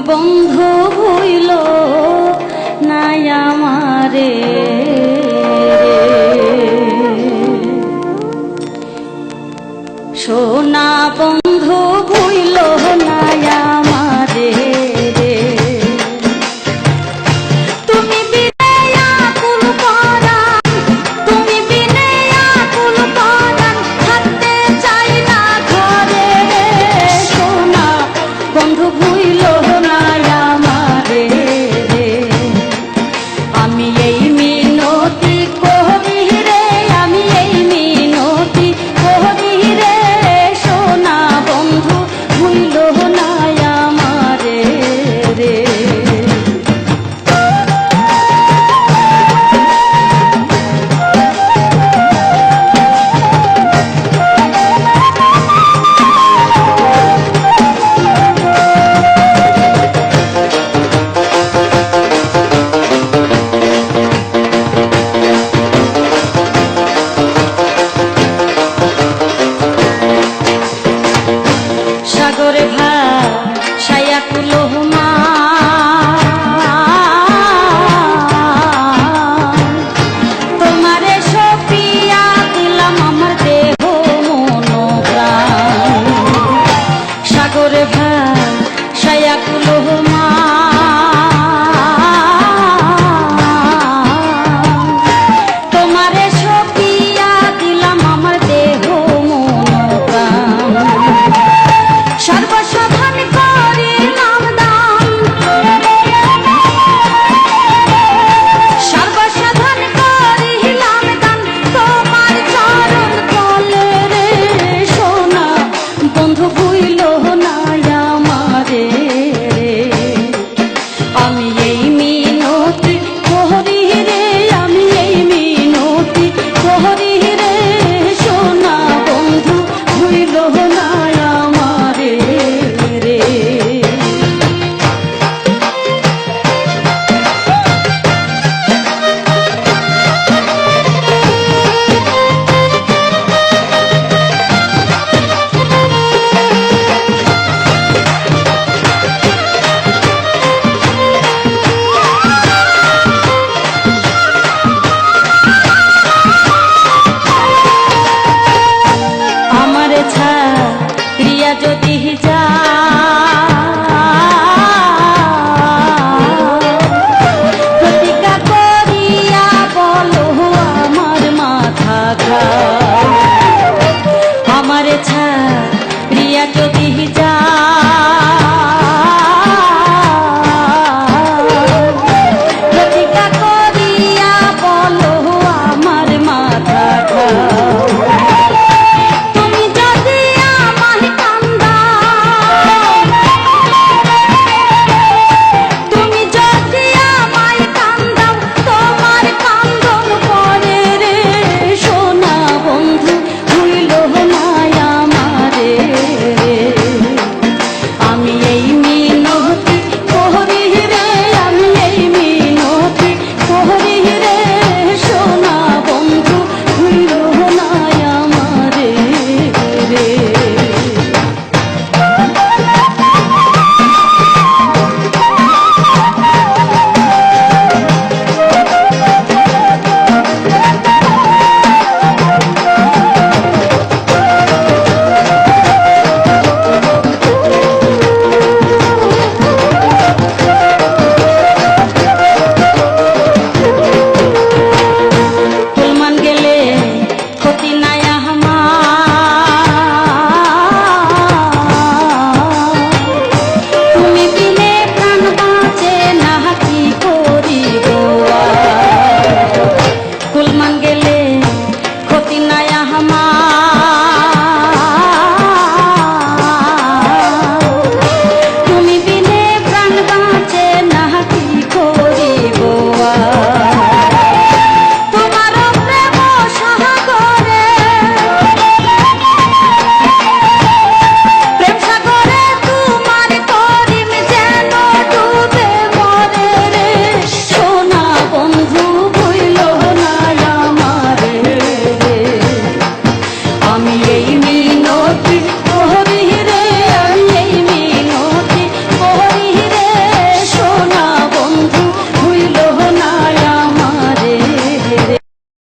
বন্ধু হইল নাই আমারে সোনা বন্ধু হইল নাই আমারে তুমি বিনে আকুল পরাণ তুমি বিনে আকুল পরাণ থাকতে চাই না ঘরে সোনা বন্ধু হইল নাই আমারে আমি এই মিনতি করি রে আমি এই মিনতি করি রে সোনা বন্ধু ভুইল নাই আমারে রে সাগরে ভাসাইয়া কুলো তোমারে সপিয়া দিলাম আমার দেহ মন প্রাণ সাগরে ভাসাইয়া কুলো তোমারে সপিয়া দিলাম আমার দেহ মন প্রাণ সর্বসাধন করিলাম দান সর্বসাধন করিলাম দান তোমার চরণ তলে রে সোনা বন্ধু ভুইল নাই আমারে আমি এই মিনতি করি রে আমি এই মিনতি করি রে সোনা বন্ধু ভুইল নাই আমারে রে আমারে ছাড়িয়া যদি যা